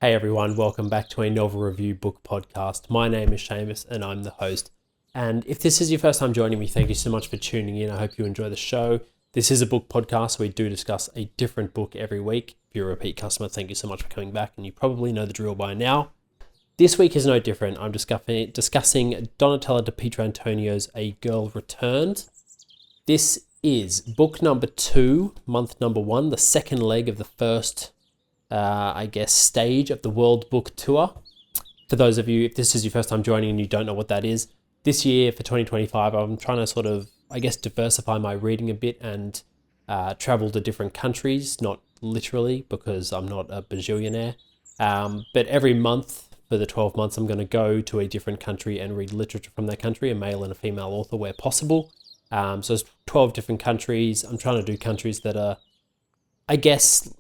Hey everyone, welcome back to a novel review book podcast. My name is Seamus and I'm the host. And if this is your first time joining me, thank you so much for tuning in. I hope you enjoy the show. This is a book podcast. We do discuss a different book every week. If you're a repeat customer, thank you so much for coming back, and you probably know the drill by now. This week is no different. I'm discussing Donatella de Pietrantonio's A Girl Returned. This is book number 2, month number 1, the second leg of the first stage of the World Book Tour. For those of you, if this is your first time joining and you don't know what that is, this year for 2025, I'm trying to diversify my reading a bit and travel to different countries, not literally because I'm not a bajillionaire, but every month for the 12 months, I'm going to go to a different country and read literature from that country, a male and a female author where possible. So it's 12 different countries. I'm trying to do countries that are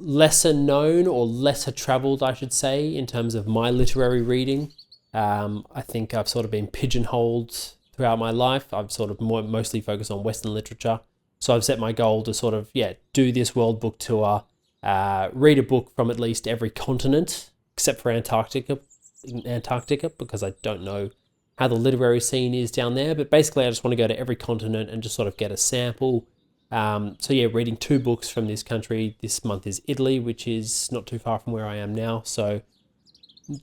lesser known or lesser traveled, I should say, in terms of my literary reading. I think I've sort of been pigeonholed throughout my life. I've sort of mostly focused on Western literature. So I've set my goal to do this World Book Tour, read a book from at least every continent, except for Antarctica, because I don't know how the literary scene is down there. But basically, I just want to go to every continent and just sort of get a sample. Reading 2 books from this country. This month is Italy, which is not too far from where I am now. So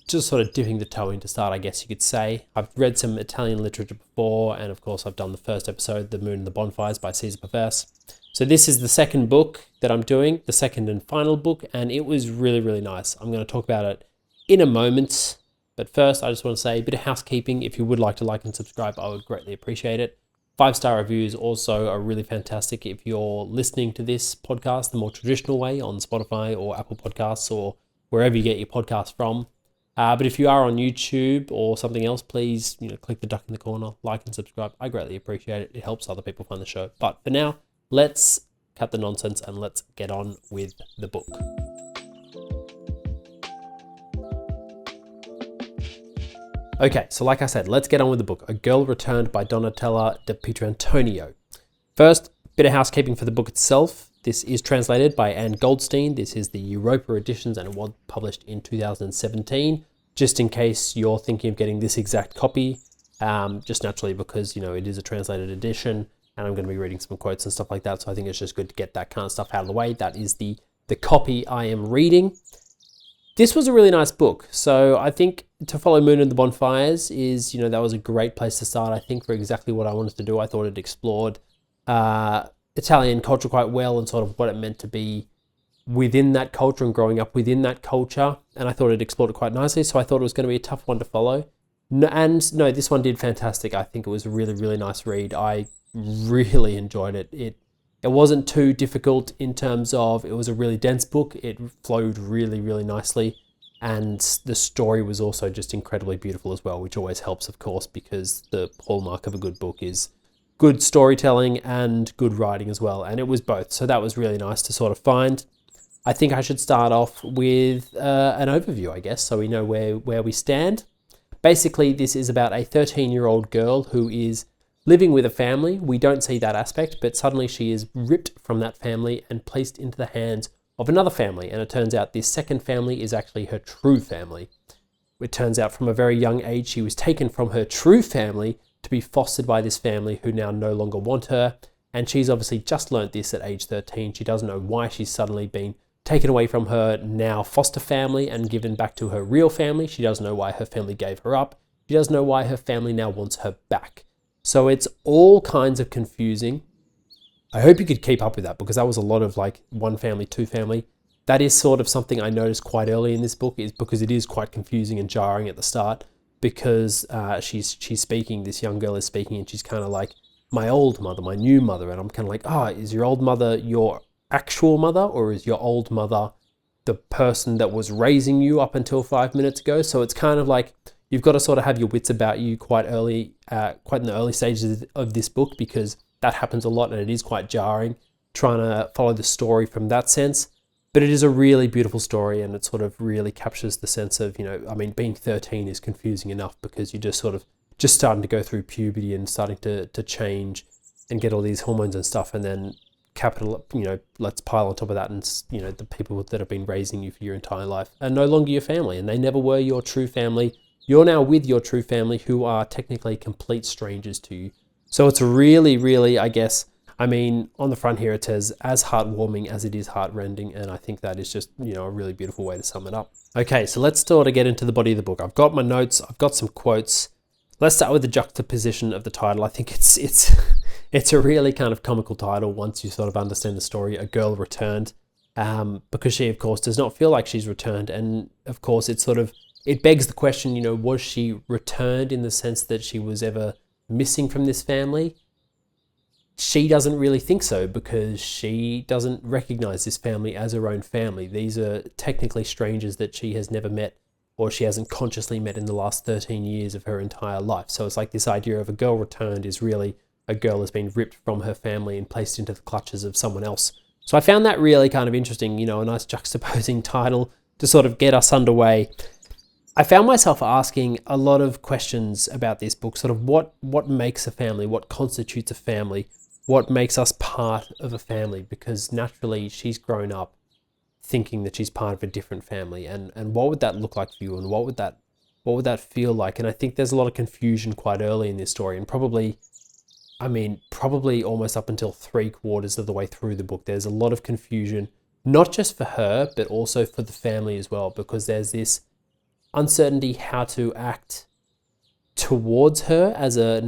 just sort of dipping the toe in to start, I guess you could say. I've read some Italian literature before, and of course I've done the first episode, The Moon and the Bonfires by Cesar Pavese. So this is the second book that I'm doing, the second and final book, and it was really, really nice. I'm going to talk about it in a moment, but first I just want to say a bit of housekeeping. If you would like to like and subscribe, I would greatly appreciate it. 5-star reviews also are really fantastic if you're listening to this podcast the more traditional way on Spotify or Apple Podcasts or wherever you get your podcasts from. But if you are on YouTube or something else, please click the duck in the corner, like and subscribe. I greatly appreciate it. It helps other people find the show. But for now, let's cut the nonsense and let's get on with the book. Okay, so like I said, let's get on with the book. A Girl Returned by Donatella de Pietrantonio. First, bit of housekeeping for the book itself. This is translated by Anne Goldstein. This is the Europa editions and it was published in 2017. Just in case you're thinking of getting this exact copy, just naturally because, it is a translated edition and I'm going to be reading some quotes and stuff like that. So I think it's just good to get that kind of stuff out of the way. That is the copy I am reading. This was a really nice book. So I think To Follow Moon and the Bonfires is, that was a great place to start, I think, for exactly what I wanted to do. I thought it explored Italian culture quite well and sort of what it meant to be within that culture and growing up within that culture. And I thought it explored it quite nicely. So I thought it was going to be a tough one to follow. No, this one did fantastic. I think it was a really, really nice read. I really enjoyed it. It wasn't too difficult in terms of it was a really dense book. It flowed really, really nicely. And the story was also just incredibly beautiful as well, which always helps, of course, because the hallmark of a good book is good storytelling and good writing as well. And it was both. So that was really nice to sort of find. I think I should start off with an overview, I guess, so we know where we stand. Basically, this is about a 13-year-old girl who is living with a family. We don't see that aspect, but suddenly she is ripped from that family and placed into the hands of another family. And it turns out this second family is actually her true family. It turns out from a very young age, she was taken from her true family to be fostered by this family who now no longer want her. And she's obviously just learnt this at age 13. She doesn't know why she's suddenly been taken away from her now foster family and given back to her real family. She doesn't know why her family gave her up. She doesn't know why her family now wants her back. So it's all kinds of confusing. I hope you could keep up with that because that was a lot of one family, two family. That is sort of something I noticed quite early in this book, is because it is quite confusing and jarring at the start because she's speaking, this young girl is speaking and she's kind of like, my old mother, my new mother. And I'm kind of like, is your old mother your actual mother or is your old mother the person that was raising you up until 5 minutes ago? So it's kind of like, you've got to sort of have your wits about you quite in the early stages of this book because that happens a lot and it is quite jarring trying to follow the story from that sense. But it is a really beautiful story and it sort of really captures the sense of, being 13 is confusing enough because you're just starting to go through puberty and starting to change and get all these hormones and stuff. And then capital, let's pile on top of that, and the people that have been raising you for your entire life are no longer your family, and they never were your true family. You're now with your true family, who are technically complete strangers to you. So it's really, really, I guess, on the front here it says, as heartwarming as it is heartrending, and I think that is just, a really beautiful way to sum it up. Okay, so let's sort of get into the body of the book. I've got my notes, I've got some quotes. Let's start with the juxtaposition of the title. I think it's a really kind of comical title once you sort of understand the story. A girl returned, because she, of course, does not feel like she's returned, and of course it begs the question, was she returned in the sense that she was ever missing from this family? She doesn't really think so, because she doesn't recognize this family as her own family. These are technically strangers that she has never met, or she hasn't consciously met in the last 13 years of her entire life. So it's like this idea of a girl returned is really a girl has been ripped from her family and placed into the clutches of someone else. So I found that really kind of interesting, a nice juxtaposing title to sort of get us underway. I found myself asking a lot of questions about this book, sort of what makes a family, what constitutes a family, what makes us part of a family, because naturally she's grown up thinking that she's part of a different family, and what would that look like for you, and what would that feel like? And I think there's a lot of confusion quite early in this story, and probably almost up until 3/4 of the way through the book, there's a lot of confusion, not just for her, but also for the family as well, because there's this uncertainty how to act towards her as a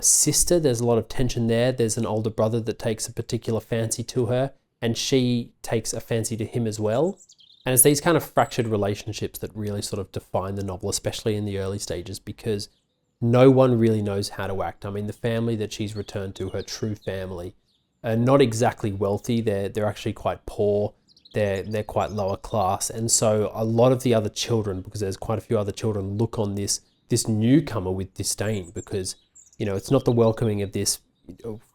sister. There's a lot of tension there. There's an older brother that takes a particular fancy to her, and she takes a fancy to him as well. And it's these kind of fractured relationships that really sort of define the novel, especially in the early stages, because no one really knows how to act. The family that she's returned to, her true family, are not exactly wealthy. They're actually quite poor. They're quite lower class. And so a lot of the other children, because there's quite a few other children, look on this newcomer with disdain, because, it's not the welcoming of this,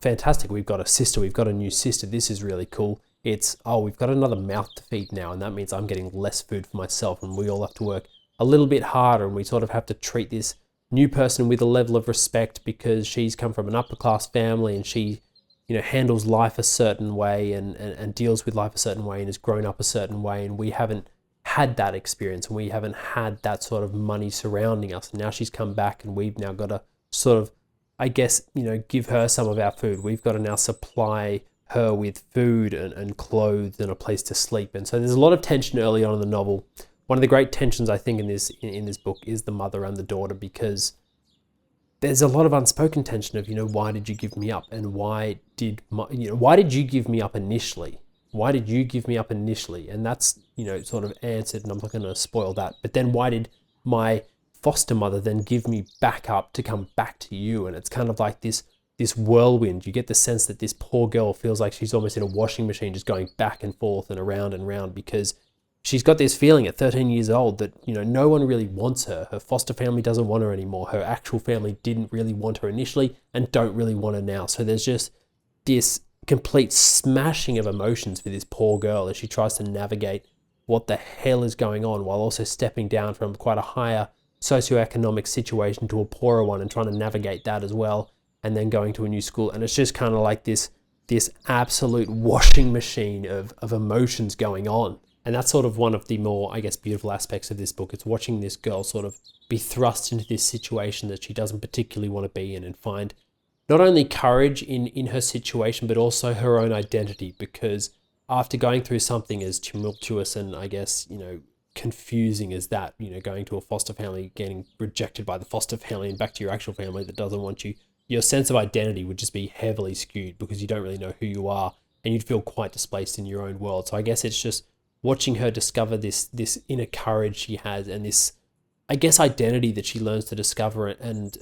fantastic, we've got a sister, we've got a new sister, this is really cool. It's, we've got another mouth to feed now, and that means I'm getting less food for myself, and we all have to work a little bit harder, and we sort of have to treat this new person with a level of respect because she's come from an upper class family, and she, handles life a certain way and deals with life a certain way and has grown up a certain way, and we haven't had that experience, and we haven't had that sort of money surrounding us. And now she's come back, and we've now got to sort of, I guess, give her some of our food. We've got to now supply her with food and clothes and a place to sleep. And so there's a lot of tension early on in the novel. One of the great tensions, I think, in this book is the mother and the daughter, because there's a lot of unspoken tension of, why did you give me up? And why did you give me up initially? Why did you give me up initially? And that's, sort of answered, and I'm not going to spoil that. But then why did my foster mother then give me back up to come back to you? And it's kind of like this whirlwind. You get the sense that this poor girl feels like she's almost in a washing machine, just going back and forth and around, because she's got this feeling at 13 years old that, no one really wants her. Her foster family doesn't want her anymore. Her actual family didn't really want her initially and don't really want her now. So there's just this complete smashing of emotions for this poor girl as she tries to navigate what the hell is going on, while also stepping down from quite a higher socioeconomic situation to a poorer one and trying to navigate that as well, and then going to a new school. And it's just kind of like this absolute washing machine of emotions going on. And that's sort of one of the more, I guess, beautiful aspects of this book. It's watching this girl sort of be thrust into this situation that she doesn't particularly want to be in, and find not only courage in her situation, but also her own identity, because after going through something as tumultuous and, I guess, confusing as that, going to a foster family, getting rejected by the foster family, and back to your actual family that doesn't want you, your sense of identity would just be heavily skewed, because you don't really know who you are, and you'd feel quite displaced in your own world. So I guess it's just watching her discover this inner courage she has, and this, I guess, identity that she learns to discover and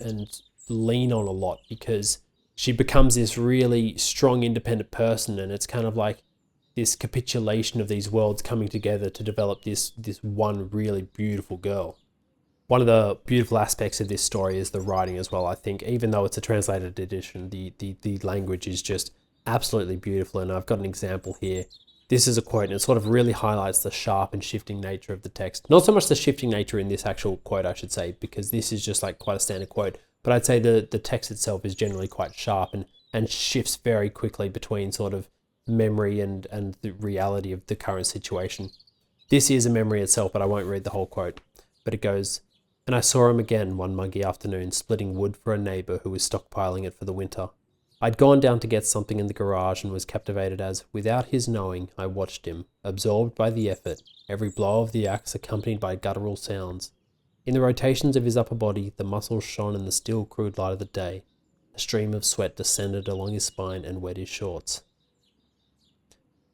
lean on a lot, because she becomes this really strong, independent person. And it's kind of like this capitulation of these worlds coming together to develop this one really beautiful girl. One of the beautiful aspects of this story is the writing as well. I think, even though it's a translated edition, the language is just absolutely beautiful. And I've got an example here. This is a quote, and it sort of really highlights the sharp and shifting nature of the text. Not so much the shifting nature in this actual quote, I should say, because this is just like quite a standard quote, but I'd say the text itself is generally quite sharp and shifts very quickly between sort of memory and the reality of the current situation. This is a memory itself, but I won't read the whole quote. But it goes, "And I saw him again one muggy afternoon, splitting wood for a neighbour who was stockpiling it for the winter. I'd gone down to get something in the garage and was captivated as, without his knowing, I watched him, absorbed by the effort, every blow of the axe accompanied by guttural sounds. In the rotations of his upper body, the muscles shone in the still crude light of the day. A stream of sweat descended along his spine and wet his shorts."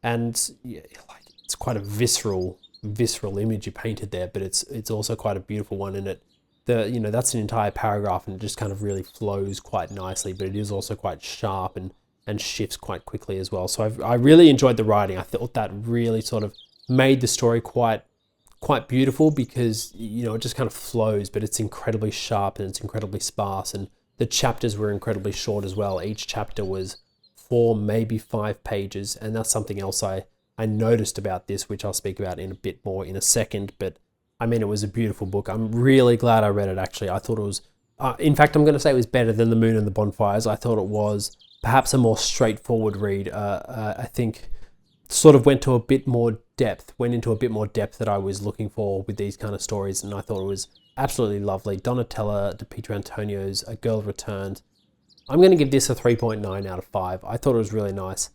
And yeah, like, it's quite a visceral image you painted there, but it's also quite a beautiful one in it. That's an entire paragraph, and it just kind of really flows quite nicely, but it is also quite sharp and shifts quite quickly as well. So I really enjoyed the writing. I thought that really sort of made the story quite beautiful, because it just kind of flows, but it's incredibly sharp and it's incredibly sparse, and the chapters were incredibly short as well. Each chapter was 4, maybe 5 pages, and that's something else I noticed about this, which I'll speak about in a bit more in a second. But I mean, it was a beautiful book. I'm really glad I read it, actually. I thought it was, in fact, I'm going to say it was better than The Moon and the Bonfires. I thought it was perhaps a more straightforward read. I think sort of went into a bit more depth that I was looking for with these kind of stories, and I thought it was absolutely lovely. Donatella de Pietrantonio's A Girl Returned. I'm going to give this a 3.9 out of 5. I thought it was really nice.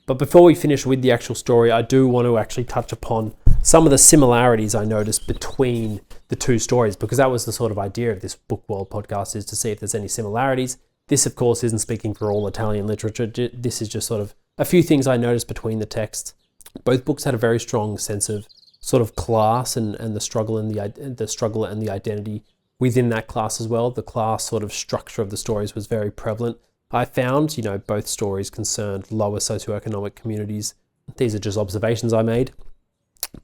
But before we finish with the actual story, I do want to actually touch upon some of the similarities I noticed between the two stories, because that was the sort of idea of this Book World podcast, is to see if there's any similarities. This, of course, isn't speaking for all Italian literature. This is just sort of a few things I noticed between the texts. Both books had a very strong sense of sort of class and the struggle and the identity within that class as well. The class sort of structure of the stories was very prevalent. I found, both stories concerned lower socioeconomic communities. These are just observations I made.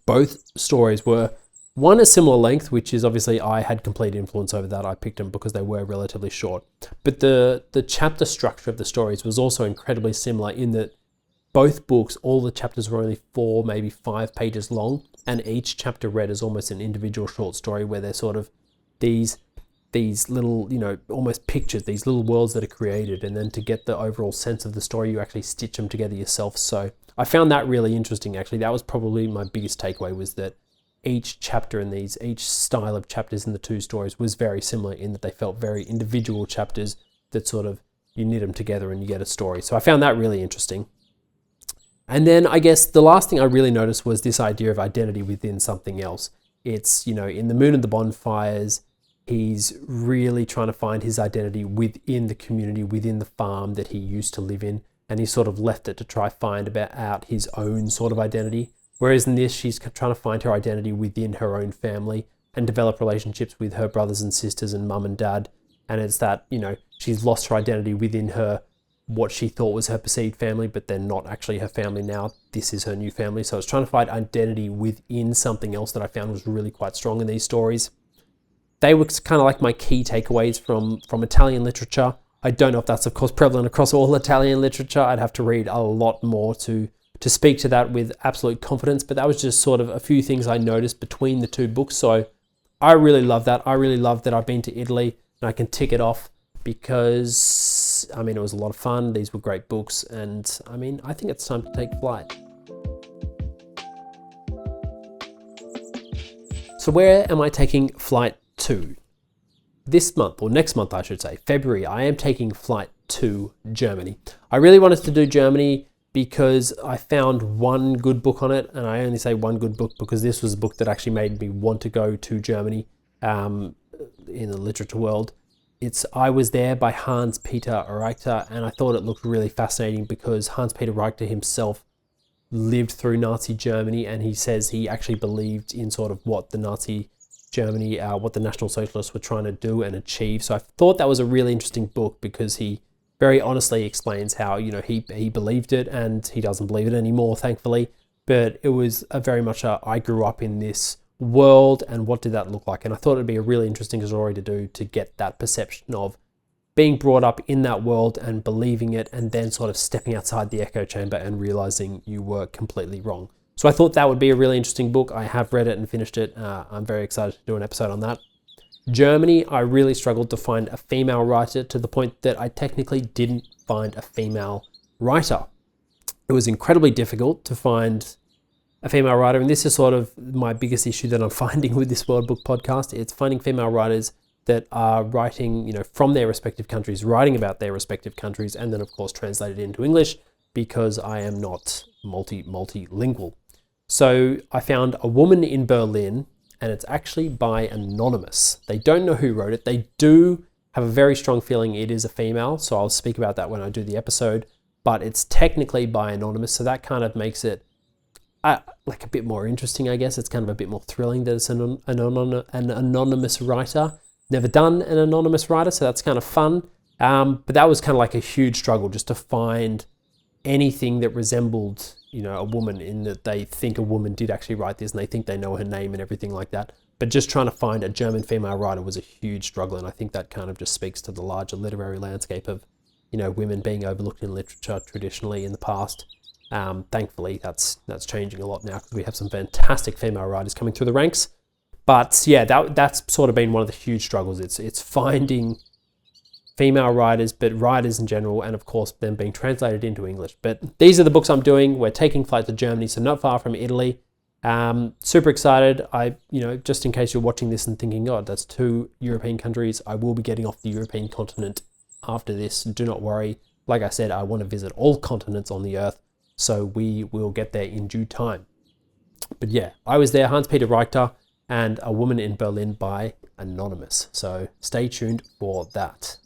Both stories were, one, a similar length, which is obviously I had complete influence over that. I picked them because they were relatively short. But the chapter structure of the stories was also incredibly similar, in that both books, all the chapters were only 4, maybe 5 pages long, and each chapter read as almost an individual short story, where they're sort of these little, almost pictures, these little worlds that are created, and then to get the overall sense of the story, you actually stitch them together yourself. So I found that really interesting, actually. That was probably my biggest takeaway, was that each chapter in each style of chapters in the two stories was very similar, in that they felt very individual chapters that sort of, you knit them together and you get a story. So I found that really interesting. And then I guess the last thing I really noticed was this idea of identity within something else. It's, in The Moon and the Bonfires, he's really trying to find his identity within the community, within the farm that he used to live in, and he sort of left it to try find out his own sort of identity. Whereas in this, she's trying to find her identity within her own family and develop relationships with her brothers and sisters and mum and dad. And it's that, she's lost her identity within what she thought was her perceived family, but they're not actually her family now. This is her new family. So it's trying to find identity within something else that I found was really quite strong in these stories. They were kind of like my key takeaways from Italian literature. I don't know if that's, of course, prevalent across all Italian literature. I'd have to read a lot more to speak to that with absolute confidence, but that was just sort of a few things I noticed between the two books. So I really love that. I really love that I've been to Italy and I can tick it off, because, it was a lot of fun. These were great books, and I think it's time to take flight. So where am I taking flight to? This month, or next month I should say, February, I am taking flight to Germany. I really wanted to do Germany because I found one good book on it, and I only say one good book because this was a book that actually made me want to go to Germany in the literature world. It's I Was There by Hans-Peter Richter, and I thought it looked really fascinating because Hans-Peter Richter himself lived through Nazi Germany, and he says he actually believed in sort of what the Nazi Germany, what the National Socialists were trying to do and achieve. So I thought that was a really interesting book because he very honestly explains how, he believed it, and he doesn't believe it anymore, thankfully. But it was very much I grew up in this world, and what did that look like? And I thought it'd be a really interesting story to do, to get that perception of being brought up in that world and believing it, and then sort of stepping outside the echo chamber and realizing you were completely wrong. So I thought that would be a really interesting book. I have read it and finished it. I'm very excited to do an episode on that. Germany, I really struggled to find a female writer, to the point that I technically didn't find a female writer. It was incredibly difficult to find a female writer, and this is sort of my biggest issue that I'm finding with this World Book Podcast. It's finding female writers that are writing, from their respective countries, writing about their respective countries, and then of course translated into English, because I am not multilingual. So I found A Woman in Berlin, and it's actually by anonymous. They don't know who wrote it. They do have a very strong feeling it is a female, so I'll speak about that when I do the episode, but it's technically by anonymous, so that kind of makes it like a bit more interesting, I guess. It's kind of a bit more thrilling that it's an anonymous writer. Never done an anonymous writer, so that's kind of fun. But that was kind of like a huge struggle, just to find anything that resembled, a woman, in that they think a woman did actually write this and they think they know her name and everything like that. But just trying to find a German female writer was a huge struggle, and I think that kind of just speaks to the larger literary landscape of, women being overlooked in literature traditionally in the past. Thankfully, that's changing a lot now, because we have some fantastic female writers coming through the ranks. But yeah, that's sort of been one of the huge struggles. It's finding female writers, but writers in general, and of course them being translated into English. But these are the books I'm doing. We're taking flight to Germany, so not far from Italy. Super excited. Just in case you're watching this and thinking, God, that's 2 European countries, I will be getting off the European continent after this. Do not worry. Like I said, I want to visit all continents on the earth, so we will get there in due time. But yeah, I was there, Hans-Peter Richter, and A Woman in Berlin by anonymous. So stay tuned for that.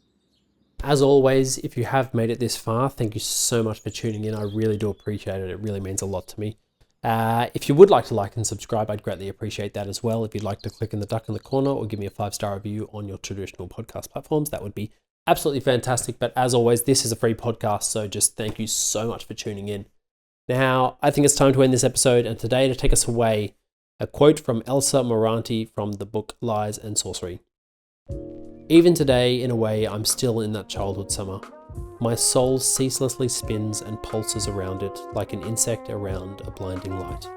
As always, if you have made it this far, thank you so much for tuning in. I really do appreciate it. It really means a lot to me. If you would like to like and subscribe, I'd greatly appreciate that as well. If you'd like to click in the duck in the corner or give me a 5-star review on your traditional podcast platforms, that would be absolutely fantastic. But as always, this is a free podcast, so just thank you so much for tuning in. Now, I think it's time to end this episode, and today, to take us away, a quote from Elsa Moranti from the book Lies and Sorcery. Even today, in a way, I'm still in that childhood summer. My soul ceaselessly spins and pulses around it like an insect around a blinding light.